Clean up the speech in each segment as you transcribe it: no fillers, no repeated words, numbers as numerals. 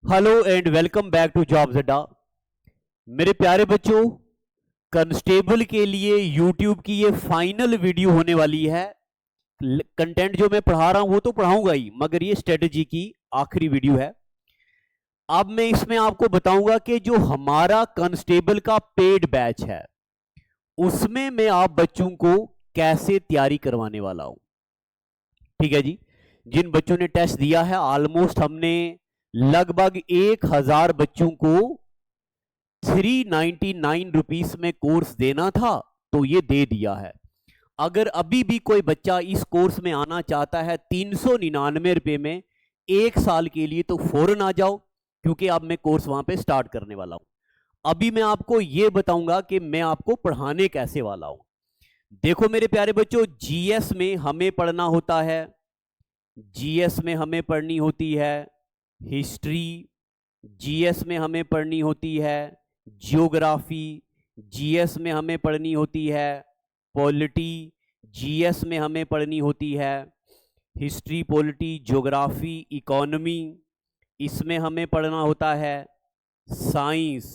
Hello and welcome back to jobs Adda. मेरे प्यारे बच्चों, कांस्टेबल के लिए यूट्यूब की ये फाइनल वीडियो होने वाली है। कंटेंट जो मैं पढ़ा रहा हूं वो तो पढ़ाऊंगा ही, मगर ये स्ट्रेटजी की आखिरी वीडियो है। अब मैं इसमें आपको बताऊंगा कि जो हमारा कांस्टेबल का पेड बैच है उसमें मैं आप बच्चों को कैसे तैयारी करवाने वाला हूं। ठीक है जी। जिन बच्चों ने टेस्ट दिया है, ऑलमोस्ट हमने लगभग 1000 बच्चों को 399 रुपीस में कोर्स देना था, तो ये दे दिया है। अगर अभी भी कोई बच्चा इस कोर्स में आना चाहता है 399 रुपए में 1 साल के लिए, तो फौरन आ जाओ, क्योंकि अब मैं कोर्स वहां पे स्टार्ट करने वाला हूं। अभी मैं आपको ये बताऊंगा कि मैं आपको पढ़ाने कैसे वाला हूं। देखो मेरे प्यारे बच्चों, जीएस में हमें पढ़ना होता है, जीएस में हमें पढ़नी होती है हिस्ट्री, जीएस में हमें पढ़नी होती है जियोग्राफी, जीएस में हमें पढ़नी होती है पॉलिटी, जीएस में हमें पढ़नी होती है हिस्ट्री, पॉलिटी, ज्योग्राफी, इकोनॉमी। इसमें हमें पढ़ना होता है साइंस,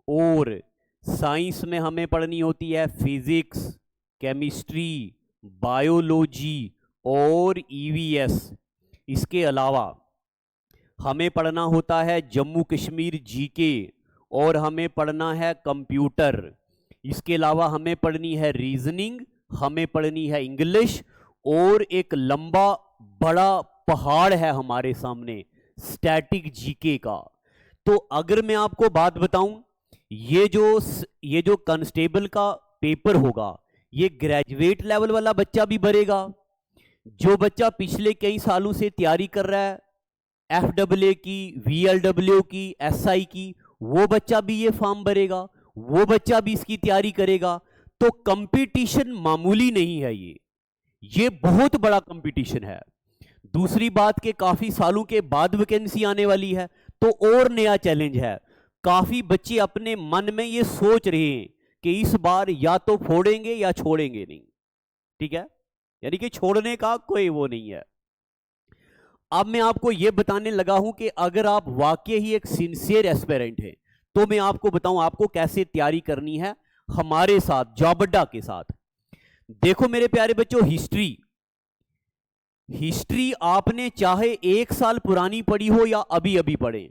और साइंस में हमें पढ़नी होती है फिजिक्स, केमिस्ट्री, बायोलॉजी और ईवीएस। इसके अलावा हमें पढ़ना होता है जम्मू कश्मीर जीके, और हमें पढ़ना है कंप्यूटर। इसके अलावा हमें पढ़नी है रीजनिंग, हमें पढ़नी है इंग्लिश, और एक लंबा बड़ा पहाड़ है हमारे सामने स्टैटिक जीके का। तो अगर मैं आपको बात बताऊं, ये जो कांस्टेबल का पेपर होगा, ये ग्रेजुएट लेवल वाला बच्चा भी भरेगा। जो बच्चा पिछले कई सालों से तैयारी कर रहा है FAA की, VLW की, SI की, वो बच्चा भी ये फॉर्म भरेगा, वो बच्चा भी इसकी तैयारी करेगा। तो कंपटीशन मामूली नहीं है, ये बहुत बड़ा कंपटीशन है। दूसरी बात कि काफी सालों के बाद वैकेंसी आने वाली है, तो और नया चैलेंज है। काफी बच्चे अपने मन में ये सोच रहे हैं कि इस बार या तो फोड़ेंगे या छोड़ेंगे नहीं। ठीक है, यानी कि छोड़ने का कोई वो नहीं है। अब मैं आपको यह बताने लगा हूं कि अगर आप वाकई ही एक सिंसियर एस्पिरेंट हैं, तो मैं आपको बताऊं आपको कैसे तैयारी करनी है हमारे साथ, जॉब अड्डा के साथ। देखो मेरे प्यारे बच्चों, हिस्ट्री आपने चाहे 1 साल पुरानी पढ़ी हो या अभी अभी पढ़े,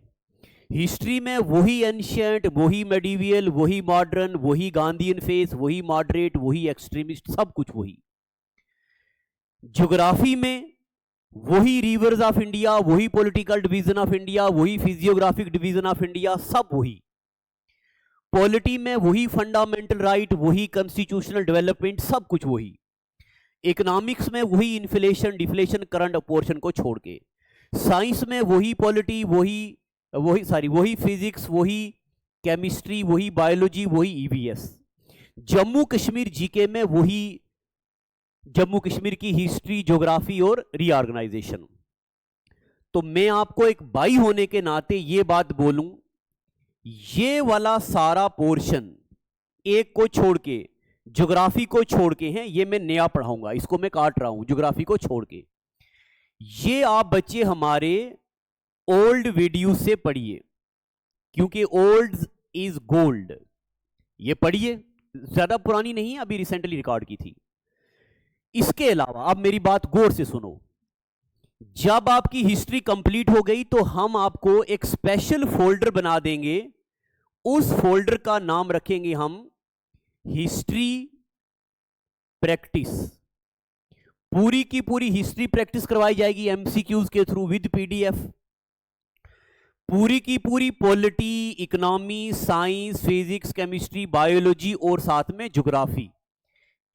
हिस्ट्री में वही एंशिएंट, वही मेडिवियल, वही मॉडर्न, वही गांधीयन फेस, वही मॉडरेट, वही एक्सट्रीमिस्ट, सब कुछ वही। ज्योग्राफी में वही रिवर्स ऑफ इंडिया, वही पॉलिटिकल डिवीजन ऑफ इंडिया, वही फिजियोग्राफिक डिवीजन ऑफ इंडिया, सब वही। पॉलिटी में वही फंडामेंटल राइट, वही कॉन्स्टिट्यूशनल डेवलपमेंट, सब कुछ वही। इकोनॉमिक्स में वही इन्फ्लेशन, डिफ्लेशन, करंट पोर्शन को छोड़ के। साइंस में वही पॉलिटी, वही फिजिक्स, वही केमिस्ट्री, वही बायोलॉजी, वही ईवीएस। जम्मू कश्मीर जीके में वही जम्मू कश्मीर की हिस्ट्री, ज्योग्राफी और रीऑर्गेनाइजेशन। तो मैं आपको एक भाई होने के नाते ये बात बोलूं, ये वाला सारा पोर्शन एक को छोड़ के, ज्योग्राफी को छोड़ के है, ये मैं नया पढ़ाऊंगा, इसको मैं काट रहा हूं ज्योग्राफी को छोड़ के। ये आप बच्चे हमारे ओल्ड वीडियो से पढ़िए, क्योंकि ओल्ड इज गोल्ड। ये पढ़िए, ज्यादा पुरानी नहीं, अभी रिसेंटली रिकॉर्ड की थी। इसके अलावा आप मेरी बात गौर से सुनो, जब आपकी हिस्ट्री कंप्लीट हो गई तो हम आपको एक स्पेशल फोल्डर बना देंगे। उस फोल्डर का नाम रखेंगे हम हिस्ट्री प्रैक्टिस। पूरी की पूरी हिस्ट्री प्रैक्टिस करवाई जाएगी एमसीक्यूज के थ्रू विद पीडीएफ। पूरी की पूरी polity, economy, science, physics, chemistry, biology और साथ में ज्योग्राफी।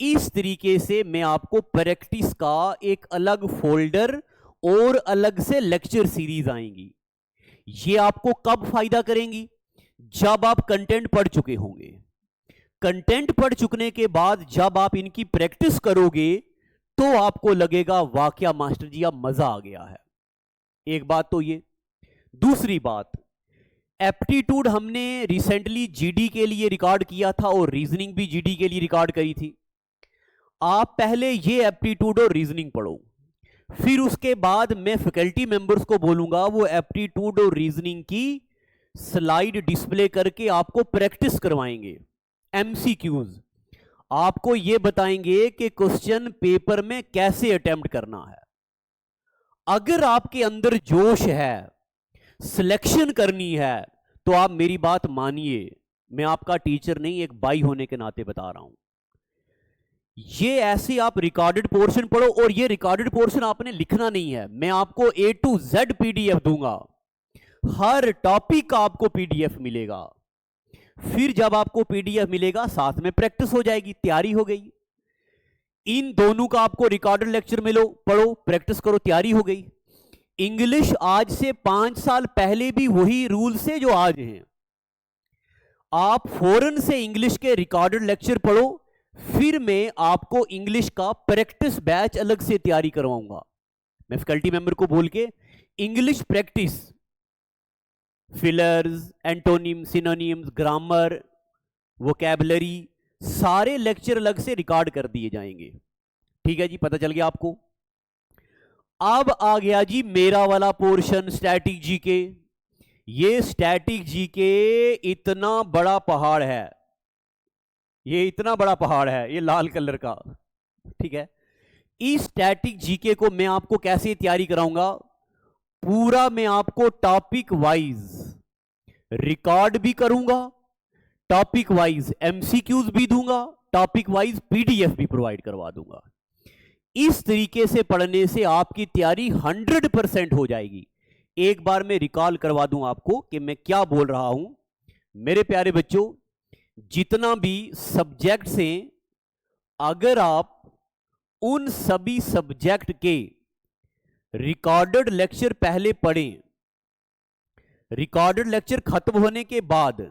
इस तरीके से मैं आपको प्रैक्टिस का एक अलग फोल्डर और अलग से लेक्चर सीरीज आएंगी। ये आपको कब फायदा करेंगी? जब आप कंटेंट पढ़ चुके होंगे। कंटेंट पढ़ चुकने के बाद जब आप इनकी प्रैक्टिस करोगे तो आपको लगेगा वाकया मास्टर जी अब मजा आ गया है। एक बात तो ये। दूसरी बात, एप्टीट्यूड हमने रिसेंटली जीडी के लिए रिकॉर्ड किया था और रीजनिंग भी जीडी के लिए रिकॉर्ड करी थी। आप पहले ये एप्टीट्यूड और रीजनिंग पढ़ो, फिर उसके बाद मैं फैकल्टी मेंबर्स को बोलूंगा वो एप्टीट्यूड और रीजनिंग की स्लाइड डिस्प्ले करके आपको प्रैक्टिस करवाएंगे। एमसीक्यूज आपको ये बताएंगे कि क्वेश्चन पेपर में कैसे अटेम्प्ट करना है। अगर आपके अंदर जोश है, सिलेक्शन करनी है, तो आप मेरी बात मानिए, मैं आपका टीचर नहीं, एक भाई होने के नाते बता रहा हूं। ये ऐसे आप रिकॉर्डेड पोर्शन पढ़ो, और ये रिकॉर्डेड पोर्शन आपने लिखना नहीं है, मैं आपको A to Z पीडीएफ दूंगा, हर टॉपिक का आपको पीडीएफ मिलेगा। फिर जब आपको पीडीएफ मिलेगा साथ में प्रैक्टिस हो जाएगी, तैयारी हो गई। इन दोनों का आपको रिकॉर्डेड लेक्चर मिलो, पढ़ो, प्रैक्टिस करो, तैयारी हो गई। इंग्लिश आज से 5 साल पहले भी वही रूल से जो आज हैं। आप फौरन से इंग्लिश के रिकॉर्डेड लेक्चर पढ़ो, फिर मैं आपको इंग्लिश का प्रैक्टिस बैच अलग से तैयारी करवाऊंगा। मैं फैकल्टी मेंबर को बोल के English practice, fillers, antonym, synonyms, grammar, vocabulary, सारे लेक्चर अलग से रिकॉर्ड कर दिए जाएंगे। ठीक है जी, पता चल गया आपको। अब आ गया जी मेरा वाला पोर्शन, स्टैटिक जीके। ये स्टैटिक जीके इतना बड़ा पहाड़ है, ये इतना बड़ा पहाड़ है, ये लाल कलर का। ठीक है, इस स्टैटिक जीके को मैं आपको कैसे तैयारी कराऊंगा, पूरा मैं आपको टॉपिक वाइज रिकॉर्ड भी करूंगा, टॉपिक वाइज एमसीक्यूज भी दूंगा, टॉपिक वाइज पीडीएफ भी प्रोवाइड करवा दूंगा। इस तरीके से पढ़ने से आपकी तैयारी 100% हो जाएगी। एक बार मैं रिकॉल करवा दूं आपको कि मैं क्या बोल रहा हूं। मेरे प्यारे बच्चों, जितना भी सब्जेक्ट्स हैं, अगर आप उन सभी सब्जेक्ट के रिकॉर्डेड लेक्चर पहले पढ़ें, रिकॉर्डेड लेक्चर खत्म होने के बाद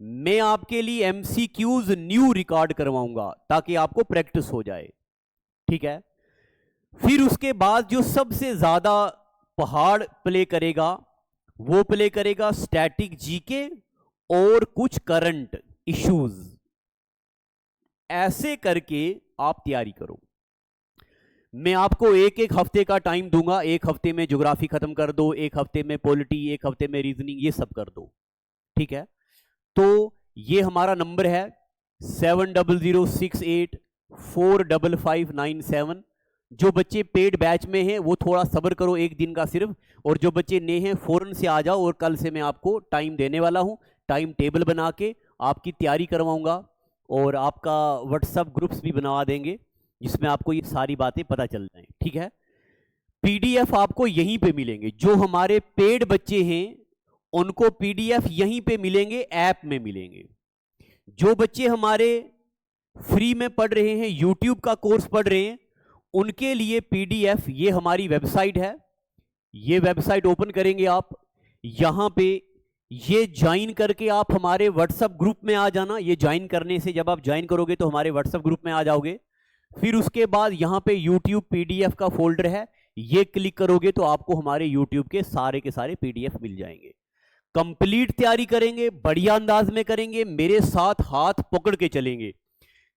मैं आपके लिए एमसीक्यूज न्यू रिकॉर्ड करवाऊंगा ताकि आपको प्रैक्टिस हो जाए। ठीक है, फिर उसके बाद जो सबसे ज्यादा पहाड़ प्ले करेगा वो प्ले करेगा स्टैटिक जीके और कुछ करंट इश्यूज। ऐसे करके आप तैयारी करो। मैं आपको एक एक हफ्ते का टाइम दूंगा, एक हफ्ते में ज्योग्राफी खत्म कर दो, एक हफ्ते में पॉलिटी, एक हफ्ते में रीजनिंग, ये सब कर दो। ठीक है, तो ये हमारा नंबर है 7006845597। जो बच्चे पेड बैच में हैं वो थोड़ा सब्र करो, एक दिन का सिर्फ, और जो बच्चे नए हैं फौरन से आ जाओ, और कल से मैं आपको टाइम देने वाला हूं, टाइम टेबल बना के आपकी तैयारी करवाऊंगा, और आपका व्हाट्सएप ग्रुप्स भी बनवा देंगे जिसमें आपको ये सारी बातें पता चल जाएं। ठीक है, पीडीएफ आपको यहीं पे मिलेंगे। जो हमारे पेड बच्चे हैं उनको पीडीएफ यहीं पे मिलेंगे, ऐप में मिलेंगे। जो बच्चे हमारे फ्री में पढ़ रहे हैं, यूट्यूब का कोर्स पढ़ रहे हैं, उनके लिए पीडीएफ ये हमारी वेबसाइट है। ये वेबसाइट ओपन करेंगे आप, यहां पे ये ज्वाइन करके आप हमारे व्हाट्सएप ग्रुप में आ जाना। ये ज्वाइन करने से जब आप ज्वाइन करोगे तो हमारे व्हाट्सएप ग्रुप में आ जाओगे। फिर उसके बाद यहां पे यूट्यूब पीडीएफ का फोल्डर है, ये क्लिक करोगे तो आपको हमारे यूट्यूब के सारे पीडीएफ मिल जाएंगे। कंप्लीट तैयारी करेंगे, बढ़िया अंदाज में करेंगे, मेरे साथ हाथ पकड़ के चलेंगे।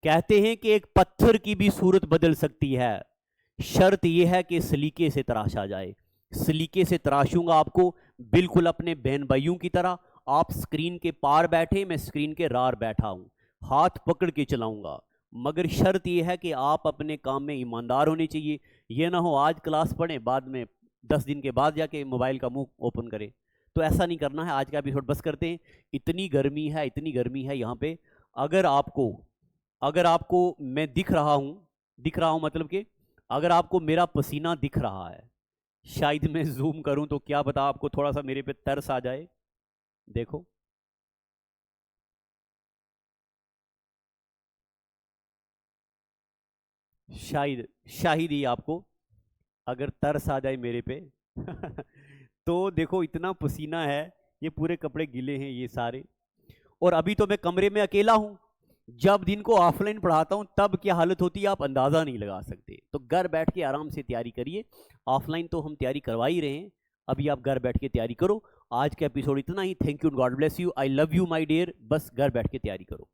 कहते हैं कि एक पत्थर की भी सूरत बदल सकती है, शर्त यह है कि सलीके से तराशा जाए। सलीके से तराशूंगा आपको, बिल्कुल अपने बहन भाइयों की तरह। आप स्क्रीन के पार बैठे, मैं स्क्रीन के रार बैठा हूं, हाथ पकड़ के चलाऊंगा, मगर शर्त यह है कि आप अपने काम में ईमानदार होने चाहिए। यह ना हो आज क्लास पढ़ें, बाद में 10 दिन के बाद जाके मोबाइल का मुंह ओपन करें, तो ऐसा नहीं करना है। आज का एपिसोड बस करते हैं। इतनी गर्मी है, इतनी गर्मी है यहाँ पे। अगर आपको मैं दिख रहा हूँ मतलब कि अगर आपको मेरा पसीना दिख रहा है, शायद मैं जूम करूं तो क्या पता आपको थोड़ा सा मेरे पे तरस आ जाए। देखो, शायद ही आपको अगर तरस आ जाए मेरे पे तो देखो, इतना पसीना है, ये पूरे कपड़े गीले हैं ये सारे। और अभी तो मैं कमरे में अकेला हूं। जब दिन को ऑफलाइन पढ़ाता हूं तब क्या हालत होती है आप अंदाजा नहीं लगा सकते। तो घर बैठ के आराम से तैयारी करिए। ऑफलाइन तो हम तैयारी करवा ही रहे हैं, अभी आप घर बैठ के तैयारी करो। आज का एपिसोड इतना ही। Thank you, god bless you, I love you my dear. बस घर बैठ के तैयारी करो।